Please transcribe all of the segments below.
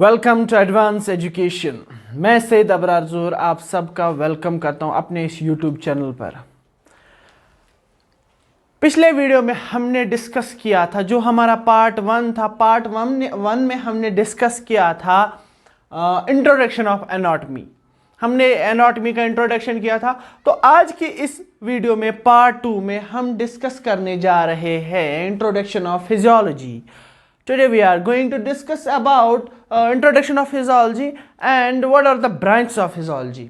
Welcome to advance education. मैं सैयद अबरार ज़ोहर आप सबका वेलकम करता हूं अपने इस यूट्यूब चैनल पर। पिछले वीडियो में हमने डिस्कस किया था, जो हमारा पार्ट 1 था, पार्ट 1 में हमने डिस्कस किया था इंट्रोडक्शन ऑफ एनाटॉमी। हमने एनाटॉमी का इंट्रोडक्शन किया था। तो आज की इस वीडियो में पार्ट 2 में हम डिस्कस करने जा रहे हैं introduction of physiology. Today we are going to discuss about introduction of physiology and what are the branches of physiology।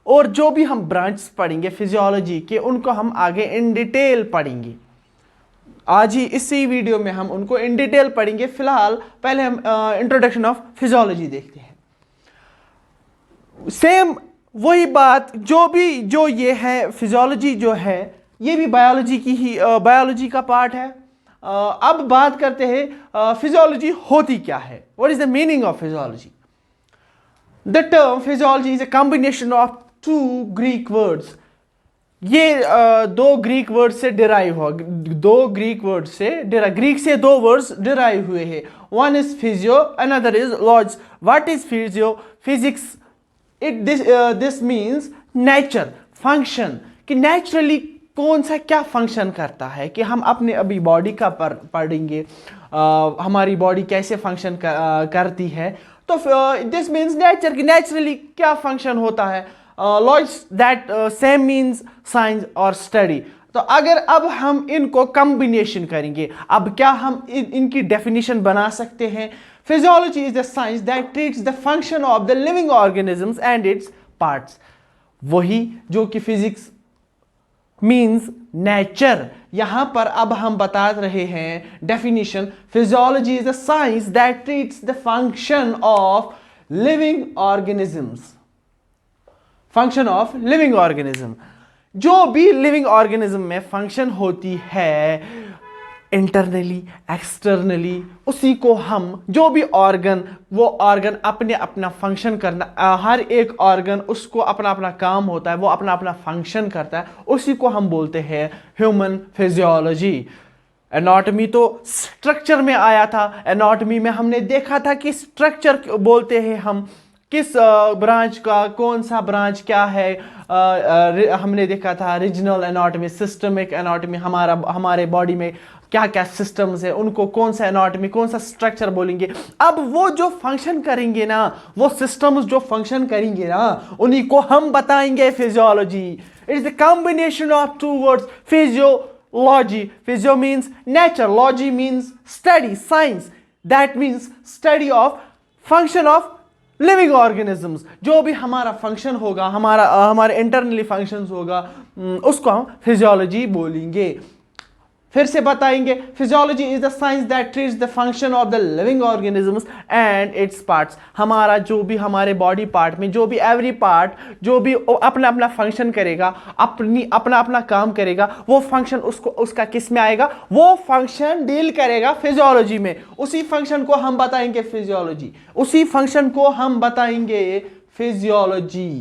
और जो भी हम ब्रांच पढ़ेंगे फिजियोलॉजी के, उनको हम आगे इन डिटेल पढ़ेंगे। आज ही इसी वीडियो में हम उनको इन डिटेल पढ़ेंगे। फिलहाल पहले हम इंट्रोडक्शन ऑफ फिजियोलॉजी देखते हैं। सेम वही बात, जो ये है फिजियोलॉजी जो है, ये भी बायोलॉजी की ही बायोलॉजी का पार्ट है। अब बात करते हैं फिजियोलॉजी होती क्या है। What is the meaning of physiology? The term physiology is a combination of two Greek words. ये दो ग्रीक वर्ड से डिराइव हो, ग्रीक से दो वर्ड्स डिराइव हुए हैं। One is physio, another is logy. What is physio? Physics. This means nature, function, कि naturally कौन सा क्या फंक्शन करता है, कि हम अपने अभी बॉडी का पढ़ेंगे, हमारी बॉडी कैसे फंक्शन करती है। तो दिस मीन्स नेचर, की नेचुरली क्या फंक्शन होता है। Logy, that same means science और स्टडी। तो अगर अब हम इनको कॉम्बिनेशन करेंगे, अब क्या हम इनकी डेफिनेशन बना सकते हैं? Physiology is the science that treats the function of the living organisms and its parts. वही जो कि फिजिक्स मीन्स नेचर। यहां पर अब हम बता रहे हैं definition. Physiology is a science that treats the function of living organisms. Function of living organism, जो भी लिविंग ऑर्गेनिज्म में फंक्शन होती है इंटरनली एक्सटर्नली, उसी को हम, जो भी ऑर्गन, वो ऑर्गन अपने अपना फंक्शन करना, हर एक ऑर्गन उसको अपना अपना काम होता है, वो अपना अपना फंक्शन करता है, उसी को हम बोलते हैं ह्यूमन फिजियोलॉजी। एनाटॉमी तो स्ट्रक्चर में आया था। एनाटॉमी में हमने देखा था कि स्ट्रक्चर बोलते हैं हम, किस ब्रांच का कौन सा ब्रांच क्या है। हमने देखा था रीजनल एनाटॉमी, सिस्टमिक एनाटॉमी, हमारे बॉडी में क्या क्या सिस्टम्स है, उनको कौन सा एनाटॉमी, कौन सा स्ट्रक्चर बोलेंगे। अब वो जो फंक्शन करेंगे ना, वो सिस्टम्स जो फंक्शन करेंगे ना, उन्हीं को हम बताएंगे physiology. It is the combination of two words, physiology. Physio means nature, logy means study, science. That means study of function of living organisms. जो भी हमारा फंक्शन होगा, हमारे इंटरनली फंक्शंस होगा, उसको हम फिजियोलॉजी बोलेंगे। फिर से बताएंगे, physiology is the science that treats the function of the living organisms and its parts. हमारा जो भी, हमारे बॉडी पार्ट में जो भी एवरी पार्ट जो भी अपना अपना फंक्शन करेगा, अपना अपना काम करेगा, वो फंक्शन उसका किस में आएगा? वो फंक्शन डील करेगा फिजियोलॉजी में। उसी फंक्शन को हम बताएंगे फिजियोलॉजी, उसी फंक्शन को हम बताएंगे फिजियोलॉजी।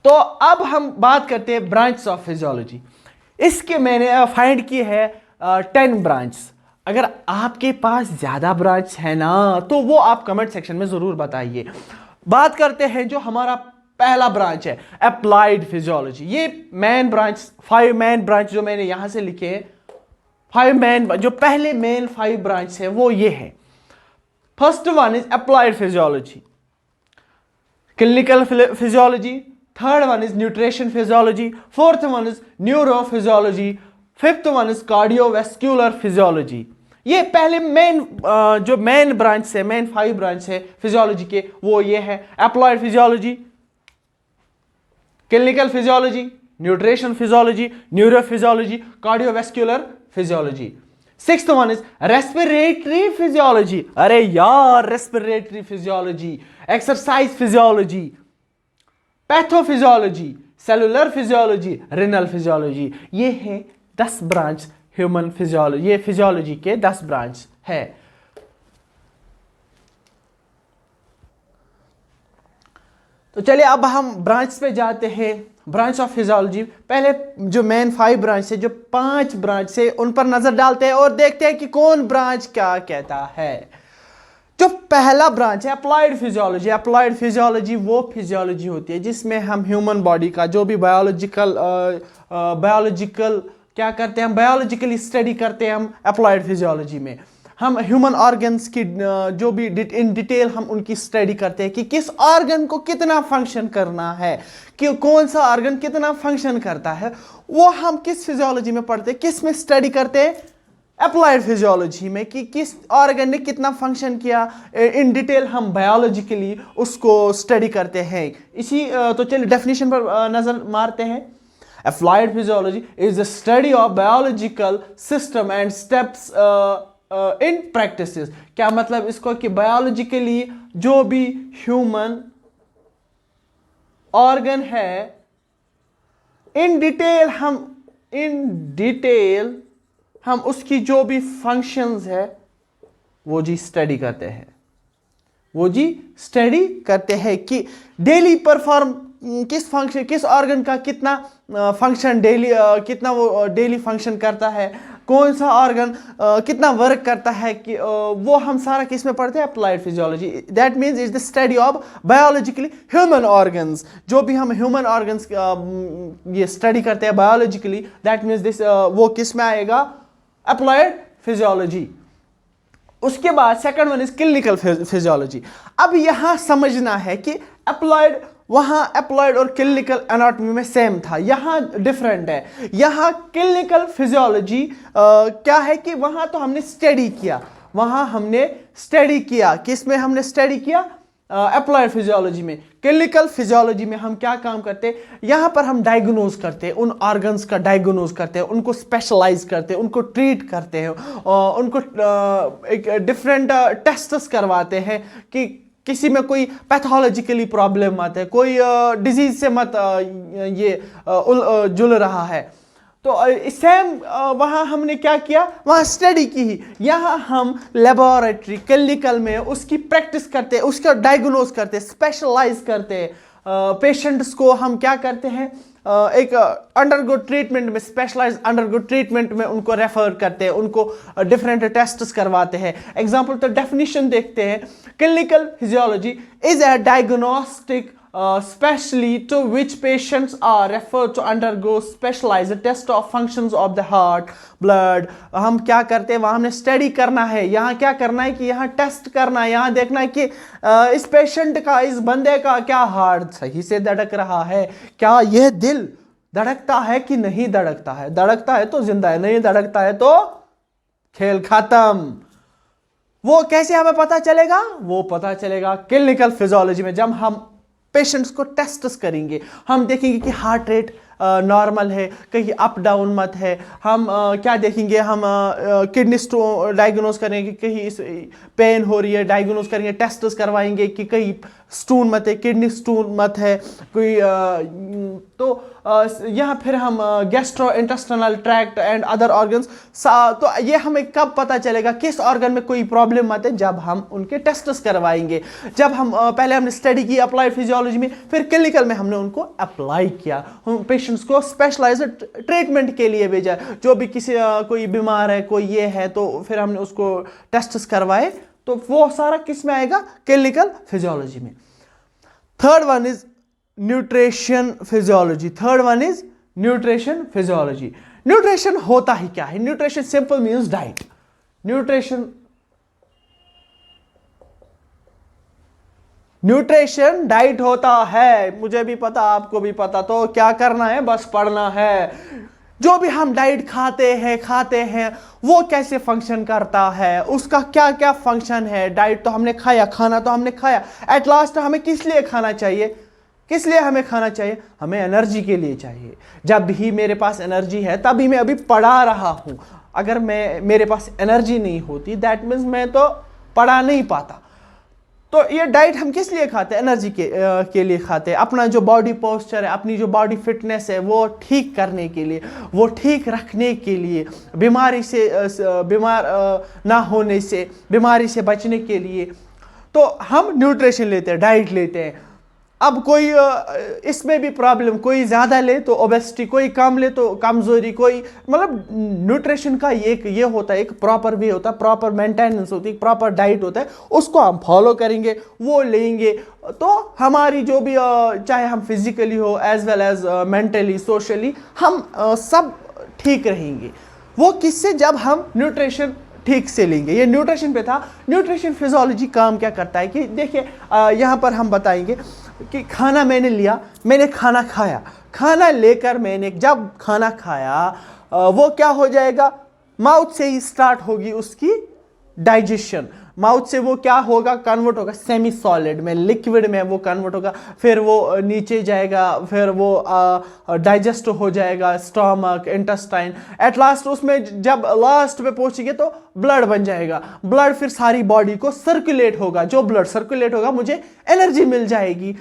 तो अब हम बात करते हैं ब्रांच ऑफ फिजियोलॉजी। इसके मैंने फाइंड की है 10 ब्रांच। अगर आपके पास ज्यादा ब्रांच है ना, तो वो आप कमेंट सेक्शन में जरूर बताइए। बात करते हैं जो हमारा पहला ब्रांच है, अप्लाइड फिजियोलॉजी। ये मेन ब्रांच, 5 मेन ब्रांच जो मैंने यहां से लिखे हैं, 5 मेन, जो पहले मेन 5 ब्रांच है वो ये है। First one is applied physiology, clinical physiology. Third one is nutrition physiology. Fourth one is neurophysiology. Fifth one is cardiovascular physiology. ये पहले जो मेन ब्रांच है, मेन 5 ब्रांच है फिजियोलॉजी के, वो ये है। Applied physiology, clinical physiology, nutrition physiology, neurophysiology, cardiovascular physiology. Sixth one is respiratory physiology. अरे यार, respiratory physiology, exercise physiology, pathophysiology, cellular physiology, renal physiology. ये है 10 ब्रांच ह्यूमन फिजियोलॉजी। ये फिजियोलॉजी के 10 ब्रांच है। तो चलिए अब हम ब्रांच पे जाते हैं। ब्रांच ऑफ फिजियोलॉजी, पहले जो मेन 5 ब्रांच है, जो 5 ब्रांच से, उन पर नजर डालते हैं और देखते हैं कि कौन ब्रांच क्या कहता है। जो पहला ब्रांच है अप्लाइड फिजियोलॉजी। अप्लाइड फिजियोलॉजी वो फिजियोलॉजी होती है जिसमें हम ह्यूमन बॉडी का जो भी बायोलॉजिकल क्या करते हैं, हम बायोलॉजिकली स्टडी करते हैं। हम अप्लाइड फिजियोलॉजी में हम ह्यूमन ऑर्गन्स की जो भी इन डिटेल हम उनकी स्टडी करते हैं कि किस ऑर्गन को कितना फंक्शन करना है, कि कौन सा ऑर्गन कितना फंक्शन करता है, वो हम किस फिजियोलॉजी में पढ़ते हैं, किस में स्टडी करते हैं, अप्लाइड फिजियोलॉजी में, कि किस ऑर्गन ने कितना फंक्शन किया इन डिटेल हम बायोलॉजिकली उसको स्टडी करते हैं। इसी तो चलिए डेफिनेशन पर नजर मारते हैं। Applied physiology is the study of biological system and steps in practices. क्या मतलब इसको कि बायोलॉजिकली जो भी ह्यूमन ऑर्गन है इन डिटेल हम उसकी जो भी फंक्शंस है वो जी स्टडी करते हैं, कि डेली परफॉर्म किस ऑर्गन का कितना फंक्शन डेली कितना वो डेली फंक्शन करता है, कौन सा ऑर्गन कितना वर्क करता है, कि वो हम सारा किस में पढ़ते हैं, applied physiology. That means is the study of biologically human organs. जो भी हम ह्यूमन ऑर्गन्स ये स्टडी करते हैं बायोलॉजिकली, दैट मीन्स दिस वो किस में आएगा, अप्लाइड फिजियोलॉजी। उसके बाद second one is clinical physiology. अब यहां समझना है कि अप्लाइड वहां अप्लाइड और क्लिनिकल एनाटॉमी में सेम था, यहां डिफरेंट है। यहां क्लिनिकल फिजियोलॉजी क्या है कि वहां तो हमने स्टडी किया, किस में हमने स्टडी किया, अप्लाइड फिजियोलॉजी में। क्लिनिकल फिजियोलॉजी में हम क्या काम करते हैं, यहां पर हम डायग्नोज करते हैं, उन ऑर्गन्स का डायग्नोज करते हैं, उनको स्पेशलाइज करते हैं, उनको ट्रीट करते हैं, उनको एक डिफरेंट टेस्ट्स करवाते हैं कि किसी में कोई पैथोलॉजिकली प्रॉब्लम मत है, कोई डिजीज से मत जुल रहा है। तो सेम वहाँ हमने क्या किया, वहाँ स्टडी की ही। यहाँ हम लेबोरेटरी क्लिनिकल में उसकी प्रैक्टिस करते हैं, उसका डायग्नोज करते हैं, स्पेशलाइज करते हैं। पेशेंट्स को हम क्या करते हैं, एक अंडरगो ट्रीटमेंट में, स्पेशलाइज अंडरगो ट्रीटमेंट में उनको रेफर करते हैं, उनको डिफरेंट टेस्ट्स करवाते हैं। एग्जांपल तो डेफिनेशन देखते हैं। Clinical physiology is a diagnostic specially to which patients are referred to undergo specialized test of functions of the heart, blood। हम क्या करते हैं, वहाँ हमने स्टडी करना है, यहाँ क्या करना है कि यहाँ टेस्ट करना है, यहाँ देखना है कि इस पेशेंट का, इस बंदे का क्या हार्ट सही से धड़क रहा है, क्या यह दिल धड़कता है कि नहीं धड़कता है, धड़कता है तो जिंदा है, नहीं धड़कता है तो खेल खत्म। वो कैसे हमें पता चलेगा, वो पता चलेगा क्लिनिकल फिजियोलॉजी में। जब हम पेशेंट्स को टेस्ट्स करेंगे, हम देखेंगे कि हार्ट रेट नॉर्मल है, कहीं अप डाउन मत है। हम क्या देखेंगे, हम किडनी स्टोन डायग्नोज करेंगे, कहीं इस पेन हो रही है, डायग्नोज करेंगे, टेस्ट्स करवाएंगे कि कहीं स्टोन मत है, किडनी स्टोन मत है कोई, तो यहाँ फिर हम gastro intestinal tract and other organs. तो ये हमें कब पता चलेगा किस ऑर्गन में कोई प्रॉब्लम मत है, जब हम उनके टेस्ट्स करवाएंगे। जब हम पहले हमने स्टडी की अप्लाइड फिजियोलॉजी में, फिर क्लिनिकल में हमने उनको अप्लाई किया, हम पेशेंट्स को स्पेशलाइज्ड ट्रीटमेंट के लिए भेजा। जो भी किसी कोई बीमार है, कोई ये है, तो फिर हमने उसको टेस्ट्स करवाए, तो वो सारा किस में आएगा, क्लिनिकल फिजियोलॉजी में। Third one is nutrition physiology. Nutrition होता ही क्या है, nutrition simple means diet. Nutrition diet होता है, मुझे भी पता, आपको भी पता। तो क्या करना है, बस पढ़ना है। जो भी हम डाइट खाते हैं वो कैसे फंक्शन करता है, उसका क्या क्या फंक्शन है। डाइट तो हमने खाया, खाना तो हमने खाया, एट लास्ट हमें किस लिए खाना चाहिए, किस लिए हमें खाना चाहिए, हमें एनर्जी के लिए चाहिए। जब भी मेरे पास एनर्जी है तभी मैं अभी पढ़ा रहा हूं। अगर मेरे पास एनर्जी नहीं होती, दैट मीन्स मैं तो पढ़ा नहीं पाता। तो ये डाइट हम किस लिए खाते हैं, एनर्जी के लिए खाते हैं। अपना जो बॉडी पोस्चर है, अपनी जो बॉडी फिटनेस है, वो ठीक करने के लिए, वो ठीक रखने के लिए, बीमार ना होने से, बीमारी से बचने के लिए, तो हम न्यूट्रिशन लेते हैं, डाइट लेते हैं। अब कोई इसमें भी प्रॉब्लम, कोई ज़्यादा ले तो ओबेसिटी, कोई कम ले तो कमज़ोरी, कोई मतलब न्यूट्रिशन का ये होता है, एक प्रॉपर वे होता है, प्रॉपर मेंटेनेंस होती है, प्रॉपर डाइट होता है, उसको हम फॉलो करेंगे, वो लेंगे तो हमारी जो भी चाहे हम फिजिकली हो as well as mentally socially हम सब ठीक रहेंगे। वो किससे? जब हम न्यूट्रिशन ठीक से लेंगे। ये न्यूट्रिशन पे था। न्यूट्रिशन फिजियोलॉजी काम क्या करता है कि देखिए यहाँ पर हम बताएंगे कि खाना मैंने लिया, मैंने खाना खाया, खाना लेकर मैंने जब खाना खाया वो क्या हो जाएगा, माउथ से ही स्टार्ट होगी उसकी डाइजेशन। माउथ से वो क्या होगा, कन्वर्ट होगा सेमी सॉलिड में, लिक्विड में वो कन्वर्ट होगा, फिर वो नीचे जाएगा, फिर वो डाइजेस्ट हो जाएगा, स्टमक, इंटेस्टाइन, एट लास्ट उसमें जब लास्ट पे पहुंचेंगे तो ब्लड बन जाएगा। ब्लड फिर सारी बॉडी को सर्कुलेट होगा, जो ब्लड सर्कुलेट होगा मुझे एनर्जी मिल जाएगी।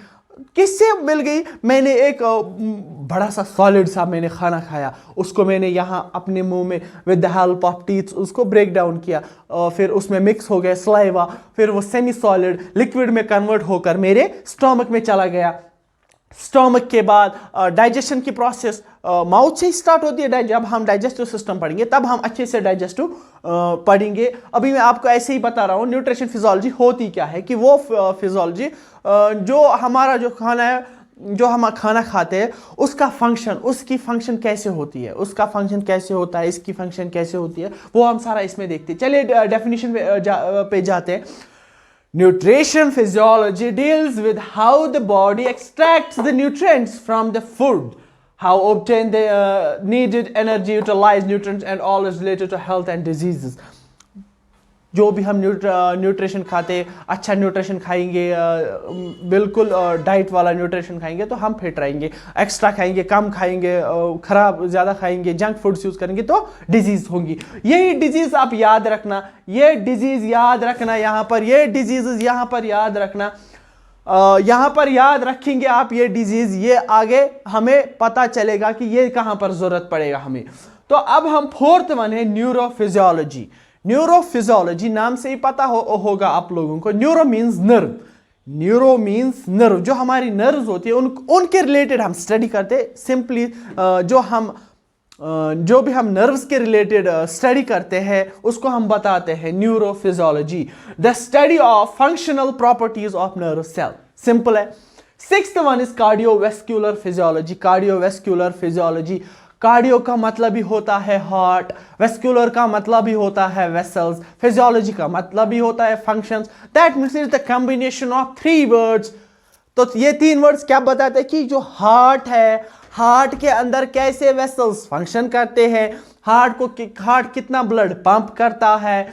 किससे मिल गई? मैंने एक बड़ा सा सॉलिड सा मैंने खाना खाया, उसको मैंने यहाँ अपने मुंह में with the help of teeth उसको ब्रेक डाउन किया, फिर उसमें मिक्स हो गया सलाइवा, फिर वो सेमी सॉलिड लिक्विड में कन्वर्ट होकर मेरे स्टमक में चला गया। स्टमक के बाद डाइजेशन की प्रोसेस माउथ से ही स्टार्ट होती है। जब हम डाइजेस्टिव सिस्टम पढ़ेंगे तब हम अच्छे से डाइजेस्टिव पढ़ेंगे। अभी मैं आपको ऐसे ही बता रहा हूँ न्यूट्रिशन फिजियोलॉजी होती क्या है, कि वो फिजियोलॉजी जो हमारा जो खाना है, जो हम खाना खाते हैं उसका फंक्शन, उसकी फंक्शन कैसे होती है, उसका फंक्शन कैसे होता है, इसकी फंक्शन कैसे होती है, वो हम सारा इसमें देखते हैं। चलिए डेफिनेशन पे जाते हैं। Nutrition physiology deals with how the body extracts the nutrients from the food, how obtain the needed energy, utilize nutrients, and all is related to health and diseases. जो भी हम न्यूट्रिशन खाते, अच्छा न्यूट्रिशन खाएंगे, बिल्कुल डाइट वाला nutrition खाएंगे तो हम फिट रहेंगे, एक्स्ट्रा खाएंगे, कम खाएंगे, ख़राब ज़्यादा खाएंगे, जंक फूड्स यूज़ करेंगे तो डिजीज़ होंगी। यही डिजीज़ आप याद रखना, ये डिजीज़ याद रखना, यहाँ पर ये डिजीज़ यहाँ पर याद रखना, यहाँ पर याद रखेंगे आप ये डिजीज़, ये आगे हमें पता चलेगा कि ये कहाँ पर ज़रूरत पड़ेगा हमें। तो अब हम फोर्थ वन है न्यूरोफिजियोलॉजी। न्यूरोफिजियोलॉजी नाम से ही पता होगा आप लोगों को, neuro means nerve, neuro means nerve, जो हमारी नर्व्स होती है उनके रिलेटेड हम स्टडी करते हैं। सिंपली जो भी हम नर्व्स के रिलेटेड स्टडी करते हैं उसको हम बताते हैं neurophysiology, the study of functional properties of nerve cell. Simple है। Sixth one is cardiovascular physiology. Cardiovascular physiology, cardio का मतलब ही होता है हार्ट, वेस्कुलर का मतलब ही होता है वेसल्स, फिजियोलॉजी का मतलब ही होता है functions. That means is the combination of three words. तो ये तीन वर्ड्स क्या बताते हैं कि जो हार्ट है, हार्ट के अंदर कैसे वेसल्स फंक्शन करते हैं, हार्ट कितना ब्लड पंप करता है,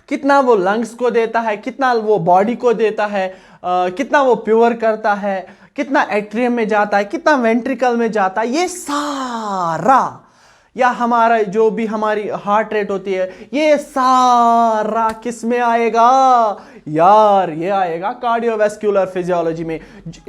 कितना वो लंग्स को देता है, कितना वो बॉडी को देता है, कितना वो प्योर करता है, कितना एट्रियम में जाता है, कितना वेंट्रिकल में जाता है, ये सारा, या हमारा जो भी हमारी हार्ट रेट होती है, ये सारा किस में आएगा यार? ये आएगा कार्डियोवेस्क्युलर फिजियोलॉजी में।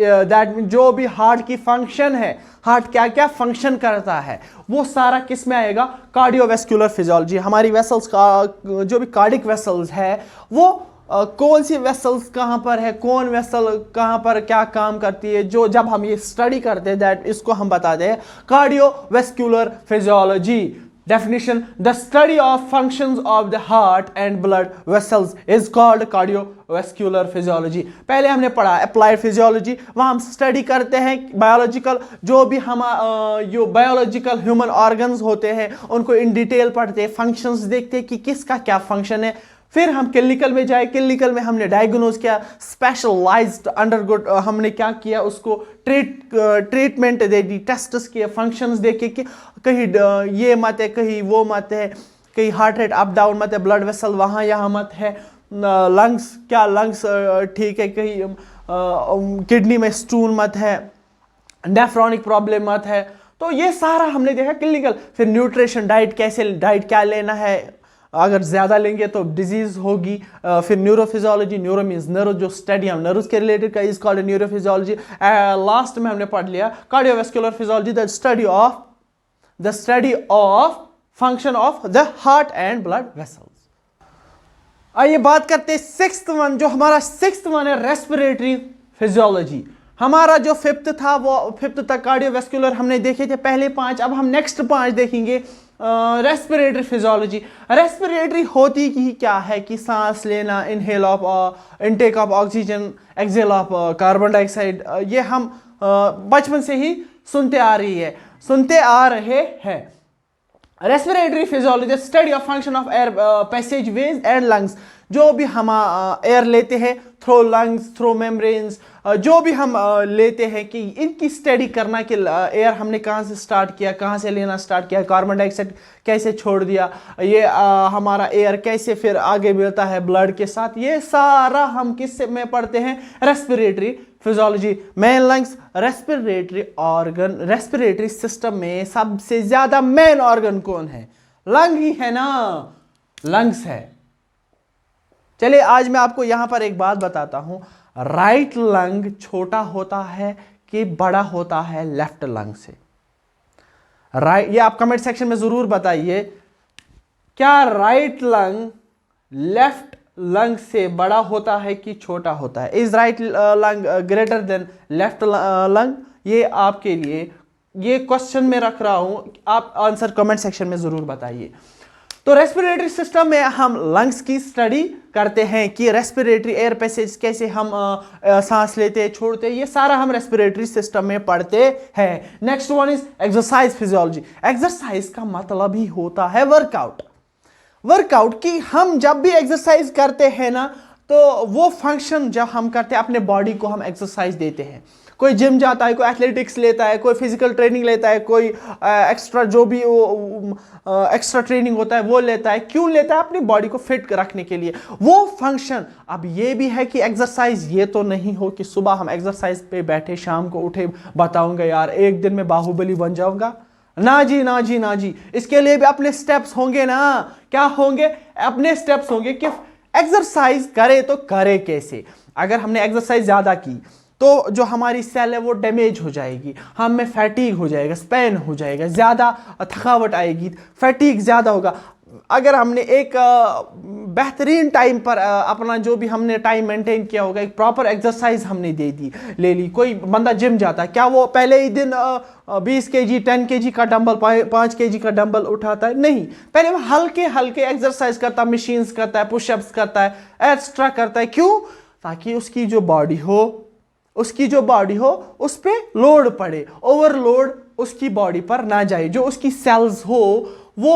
दैट मीन जो भी हार्ट की फंक्शन है, हार्ट क्या क्या फंक्शन करता है, वो सारा किस में आएगा? Cardiovascular physiology. हमारी वेसल्स का जो भी कार्डिक वेसल्स है वो कौन सी वेसल्स कहाँ पर है, कौन वेसल कहाँ पर क्या काम करती है, जो जब हम ये स्टडी करते हैं दैट इसको हम बताते हैं cardiovascular physiology. Definition, the study of functions of the heart and blood vessels is called cardiovascular physiology. पहले हमने पढ़ा अप्लाइड फिजियोलॉजी, वहाँ हम स्टडी करते हैं बायोलॉजिकल, जो भी हम जो बायोलॉजिकल ह्यूमन ऑर्गन्स होते हैं उनको इन डिटेल पढ़ते हैं, फंक्शंस देखते हैं कि किसका क्या फंक्शन है। फिर हम क्लिनिकल में जाए, क्लिनिकल में हमने डायग्नोज किया, स्पेशलाइज्ड अंडरगोड हमने क्या किया, उसको ट्रीटमेंट दे दी, टेस्ट्स किए, फंक्शंस देखे कि कहीं ये मत है, कहीं वो मत है, कहीं हार्ट रेट अप डाउन मत है, ब्लड वेसल वहाँ यहाँ मत है, लंग्स क्या लंग्स ठीक है, कहीं किडनी में स्टोन मत है, नेफ्रॉनिक प्रॉब्लम मत है। तो ये सारा हमने देखा क्लिनिकल। फिर न्यूट्रिशन, डाइट कैसे, डाइट क्या लेना है, अगर ज़्यादा लेंगे तो डिजीज होगी। फिर न्यूरोफिजियोलॉजी, न्यूरो मींस नर्व, जो स्टडी हम नर्व्स के रिलेटेड का इज कॉल्ड न्यूरोफिजियोलॉजी। लास्ट में हमने पढ़ लिया cardiovascular physiology, the study of function of the heart and blood vessels. आइए बात करते हैं सिक्स्थ वन, जो हमारा सिक्स्थ वन है रेस्पिरेटरी फिजियोलॉजी। हमारा जो फिफ्थ था वो फिफ्थ तक कार्डियोवैस्कुलर हमने देखे थे पहले 5, अब हम नेक्स्ट 5 देखेंगे। Respiratory physiology. रेस्पिरेटरी होती ही क्या है कि सांस लेना, inhale of intake of oxygen, exhale of carbon dioxide, ये हम बचपन से ही सुनते आ रहे हैं। Respiratory physiology study of function of air passage ways and lungs. जो भी हम एयर लेते हैं थ्रो लंग्स, थ्रो मेम्ब्रेन्स, जो भी हम लेते हैं कि इनकी स्टडी करना कि एयर हमने कहाँ से स्टार्ट किया, कहाँ से लेना स्टार्ट किया, कार्बन डाइऑक्साइड कैसे छोड़ दिया, ये हमारा एयर कैसे फिर आगे मिलता है ब्लड के साथ, ये सारा हम किस में पढ़ते हैं? Respiratory physiology. Main lungs, respiratory organ, respiratory system में सबसे ज्यादा मेन ऑर्गन कौन है? लंग ही है ना, लंग्स है। चलिए आज मैं आपको यहां पर एक बात बताता हूं, राइट लंग छोटा होता है कि बड़ा होता है लेफ्ट लंग से? राइट, ये आप कमेंट सेक्शन में जरूर बताइए, क्या राइट लंग लेफ्ट लंग से बड़ा होता है कि छोटा होता है? Is right lung greater than left lung? ये आपके लिए ये क्वेश्चन में रख रहा हूं, आप आंसर कमेंट सेक्शन में जरूर बताइए। तो रेस्पिरेटरी सिस्टम में हम लंग्स की स्टडी करते हैं कि रेस्पिरेटरी एयर पैसेज कैसे हम सांस लेते हैं, छोड़ते हैं, ये सारा हम रेस्पिरेटरी सिस्टम में पढ़ते हैं। Next one is exercise physiology. Exercise का मतलब ही होता है वर्कआउट। वर्कआउट की हम जब भी एक्सरसाइज करते हैं ना, तो वो फंक्शन जब हम करते हैं अपने बॉडी को हम एक्सरसाइज देते हैं। कोई जिम जाता है, कोई एथलेटिक्स लेता है, कोई फिजिकल ट्रेनिंग लेता है, कोई एक्स्ट्रा जो भी एक्स्ट्रा ट्रेनिंग होता है वो लेता है। क्यों लेता है? अपनी बॉडी को फिट रखने के लिए, वो फंक्शन। अब ये भी है कि एक्सरसाइज ये तो नहीं हो कि सुबह हम एक्सरसाइज पे बैठे, शाम को उठे बताऊंगा यार एक दिन में बाहुबली बन जाऊंगा। ना जी, ना जी, ना जी। इसके लिए भी अपने स्टेप्स होंगे ना। क्या होंगे? अपने स्टेप्स होंगे कि एक्सरसाइज करे तो करे कैसे। अगर हमने एक्सरसाइज ज्यादा की तो जो हमारी सेल है वो डैमेज हो जाएगी, हम में फैटीग हो जाएगा, स्पेन हो जाएगा, ज़्यादा थकावट आएगी, फैटीग ज़्यादा होगा। अगर हमने एक बेहतरीन टाइम पर अपना जो भी हमने टाइम मेंटेन किया होगा, एक प्रॉपर एक्सरसाइज हमने ले ली। कोई बंदा जिम जाता है, क्या वो पहले ही दिन 20 kg 10 kg का डंबल 5 kg का डंबल उठाता है? नहीं, पहले वो हल्के हल्के एक्सरसाइज करता है, मशीन्स करता है, पुशअप्स करता है, एक्स्ट्रा करता है। क्यों? ताकि उसकी जो बॉडी हो उस पर लोड पड़े, ओवरलोड उसकी बॉडी पर ना जाए। जो उसकी सेल्स हो वो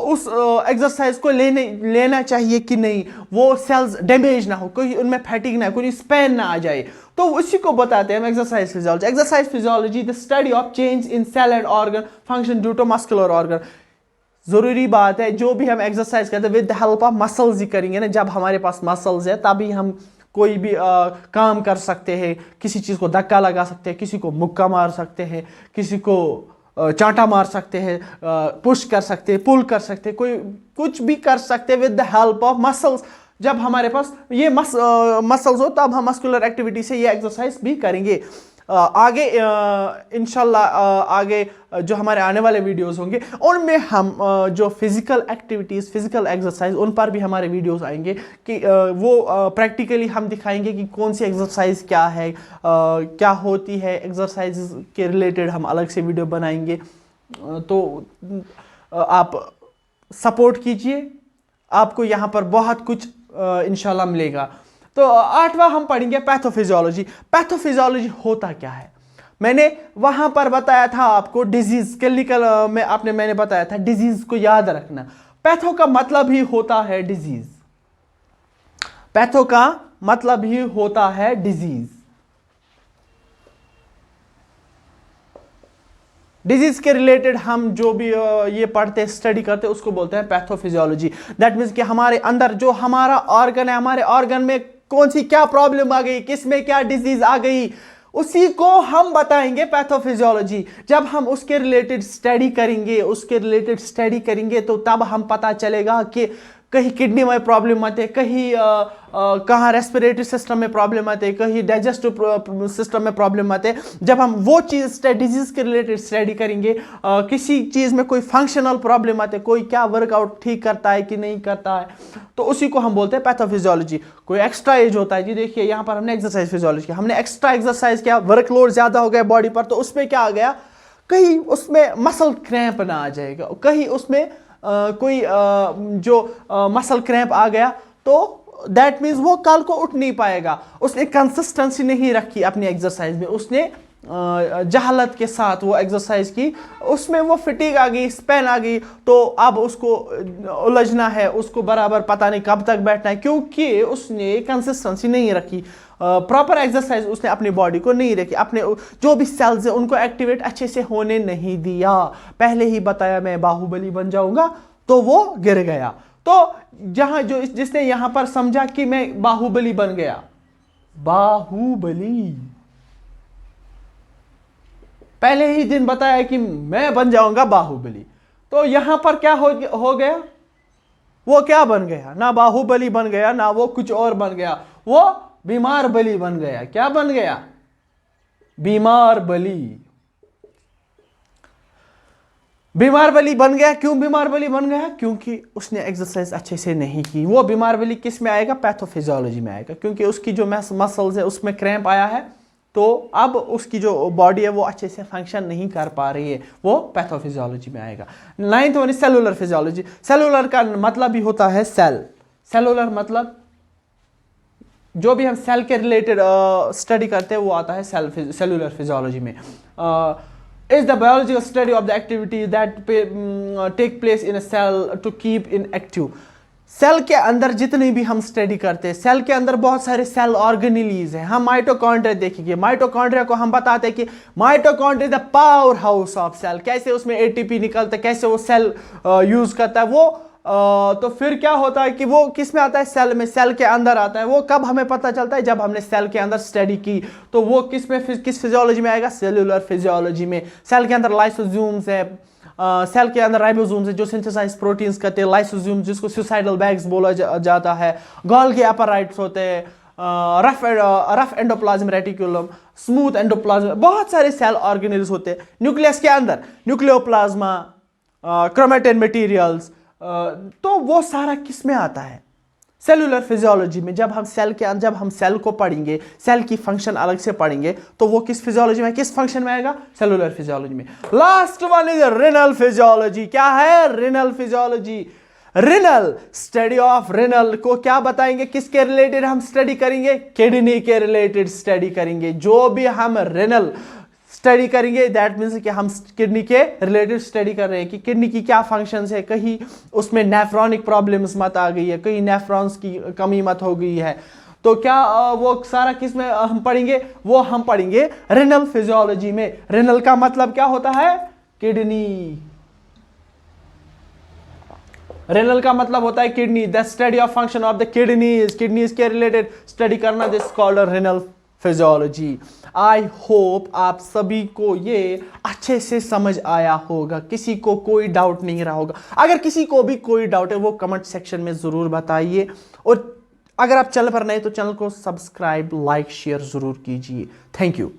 उस एक्सरसाइज को लेना चाहिए कि नहीं, वो सेल्स डैमेज ना हो, कोई उनमें फैटिग ना हो, कोई स्पेन ना आ जाए। तो उसी को बताते हैं हम exercise physiology. Exercise physiology the study of change in cell and organ function due to muscular organ. जरूरी बात है, जो भी हम एक्सरसाइज करते हैं with the help of muscles ही करेंगे ना। जब हमारे पास मसल्स है तभी हम कोई भी काम कर सकते हैं, किसी चीज़ को धक्का लगा सकते हैं, किसी को मुक्का मार सकते हैं, किसी को चांटा मार सकते हैं, पुश कर सकते हैं, पुल कर सकते हैं, कोई कुछ भी कर सकते हैं with the help of muscles. जब हमारे पास ये मसल्स हो तब हम मस्कुलर एक्टिविटी से ये एक्सरसाइज भी करेंगे। आगे इंशाल्लाह आगे जो हमारे आने वाले वीडियोस होंगे उनमें हम जो फिजिकल एक्टिविटीज़, फिजिकल एक्सरसाइज, उन पर भी हमारे वीडियोस आएंगे कि वो प्रैक्टिकली हम दिखाएंगे कि कौन सी एक्सरसाइज क्या है, क्या होती है। एक्सरसाइज के रिलेटेड हम अलग से वीडियो बनाएंगे। तो आप सपोर्ट कीजिए, आपको यहाँ पर बहुत कुछ इंशाल्लाह मिलेगा। तो 8वां हम पढ़ेंगे पैथोफिजियोलॉजी। पैथोफिजियोलॉजी होता क्या है? मैंने वहां पर बताया था आपको डिजीज, क्लिनिकल में मैंने बताया था डिजीज को याद रखना। पैथो का मतलब ही होता है डिजीज। पैथो का मतलब ही होता है डिजीज। डिजीज के रिलेटेड हम जो भी ये पढ़ते स्टडी करते उसको बोलते हैं पैथोफिजियोलॉजी। दैट मीन्स कि हमारे अंदर जो हमारा ऑर्गन है, हमारे ऑर्गन में कौन सी क्या प्रॉब्लम आ गई, किस में क्या डिजीज आ गई, उसी को हम बताएंगे पैथोफिजियोलॉजी। जब हम उसके रिलेटेड स्टडी करेंगे तो तब हम पता चलेगा कि कहीं किडनी में प्रॉब्लम आते, कहीं कहाँ रेस्पिरेटरी सिस्टम में प्रॉब्लम आते, कहीं डाइजेस्टिव सिस्टम में प्रॉब्लम आते। जब हम वो चीज़ डिजीज़ के रिलेटेड स्टडी करेंगे, किसी चीज़ में कोई फंक्शनल प्रॉब्लम आते, कोई क्या वर्कआउट ठीक करता है कि नहीं करता है, तो उसी को हम बोलते हैं पैथोफिजियोलॉजी। कोई एक्स्ट्रा एज होता है जी, देखिए यहाँ पर हमने एक्सरसाइज फिजियोलॉजी किया, हमने एक्स्ट्रा एक्सरसाइज किया, वर्कलोड ज़्यादा हो गया बॉडी पर, तो उसमें क्या आ गया, कहीं उसमें मसल क्रैम्प ना आ जाएगा, कहीं उसमें कोई जो मसल क्रैम्प आ गया, तो दैट मीन्स वो कल को उठ नहीं पाएगा, उसने कंसिस्टेंसी नहीं रखी अपनी एक्सरसाइज में, उसने जहालत के साथ वो एक्सरसाइज की, उसमें वो फिटिंग आ गई, स्पेन आ गई, तो अब उसको उलझना है, उसको बराबर पता नहीं कब तक बैठना है, क्योंकि उसने कंसिस्टेंसी नहीं रखी, प्रॉपर एक्सरसाइज उसने अपनी बॉडी को नहीं रखी, अपने जो भी सेल्स है उनको एक्टिवेट अच्छे से होने नहीं दिया। पहले ही बताया मैं बाहुबली बन जाऊंगा, तो वो गिर गया। तो जहां जो जिसने यहां पर समझा कि मैं बाहुबली बन गया, बाहुबली पहले ही दिन बताया कि मैं बन जाऊंगा बाहुबली, तो यहां पर क्या हो गया, वो क्या बन गया, ना बाहुबली बन गया, ना वो कुछ और बन गया, वो बीमार बली बन गया। क्या बन गया, बीमार बली। बीमार बली बन गया, क्यों बीमार बली बन गया, क्योंकि उसने एक्सरसाइज अच्छे से नहीं की। वो बीमार बली किस में आएगा, पैथोफिजियोलॉजी में आएगा, क्योंकि उसकी जो मसल्स है उसमें क्रैम्प आया है, तो अब उसकी जो बॉडी है वो अच्छे से फंक्शन नहीं कर पा रही है, वो पैथोफिजियोलॉजी में आएगा। 9th one cellular physiology. Cellular का मतलब भी होता है सेल। सेलुलर मतलब जो भी हम सेल के रिलेटेड स्टडी करते हैं वो आता है सेलुलर फिजियोलॉजी में। Is the biological study of the activity that take place in a cell to keep in active. Cell के अंदर जितनी भी हम स्टडी करते हैं, सेल के अंदर बहुत सारे सेल ऑर्गेनेलीज हैं। हम माइटोकॉन्ड्रिया देखेंगे, माइटोकॉन्ड्रिया को हम बताते हैं कि mitochondria the power house of cell, कैसे उसमें एटीपी निकलता है, कैसे वो सेल यूज करता है वो। तो फिर क्या होता है कि वो किस में आता है, सेल में, सेल के अंदर आता है। वो कब हमें पता चलता है, जब हमने सेल के अंदर स्टडी की, तो वो किस में, किस फिजियोलॉजी में आएगा, सेलुलर फिजियोलॉजी में। सेल के अंदर लाइसोसोम्स है, सेल के अंदर राइबोसोम्स है जो सिंथेसाइज प्रोटीन्स करते हैं, लाइसोसोम्स जिसको सुसाइडल बैग्स बोला जाता है, गोल्गी अपराइट्स होते हैं, rough endoplasm reticulum, smooth endoplasm, बहुत सारे सेल ऑर्गेनेल्स होते हैं। न्यूक्लियस के अंदर न्यूक्लियोप्लाज्मा, क्रोमेटिन मटेरियल्स, तो वो सारा किस में आता है, सेलुलर फिजियोलॉजी में। जब हम सेल को पढ़ेंगे, सेल की फंक्शन अलग से पढ़ेंगे, तो वो किस फिजियोलॉजी में, किस फंक्शन में आएगा, सेलुलर फिजियोलॉजी में। Last one is renal physiology. क्या है renal physiology, renal study of renal को क्या बताएंगे, किसके रिलेटेड हम स्टडी करेंगे, किडनी के रिलेटेड स्टडी करेंगे। जो भी हम रेनल स्टडी करेंगे दैट मीन्स कि हम किडनी के रिलेटेड स्टडी कर रहे हैं कि किडनी की क्या फंक्शंस है, कहीं उसमें नेफ्रॉनिक प्रॉब्लम्स मत आ गई है, कहीं नेफ्रॉन्स की कमी मत हो गई है, तो क्या वो सारा किस में हम पढ़ेंगे, वो हम पढ़ेंगे रेनल फिजियोलॉजी में। रेनल का मतलब क्या होता है, किडनी। रेनल का मतलब होता है kidney, the study of function of the kidneys, kidneys के रिलेटेड स्टडी करना, this called renal physiology. I hope आप सभी को ये अच्छे से समझ आया होगा, किसी को कोई डाउट नहीं रहा होगा। अगर किसी को भी कोई डाउट है वो कमेंट सेक्शन में ज़रूर बताइए, और अगर आप चैनल पर नए तो चैनल को सब्सक्राइब, लाइक, शेयर ज़रूर कीजिए। Thank you.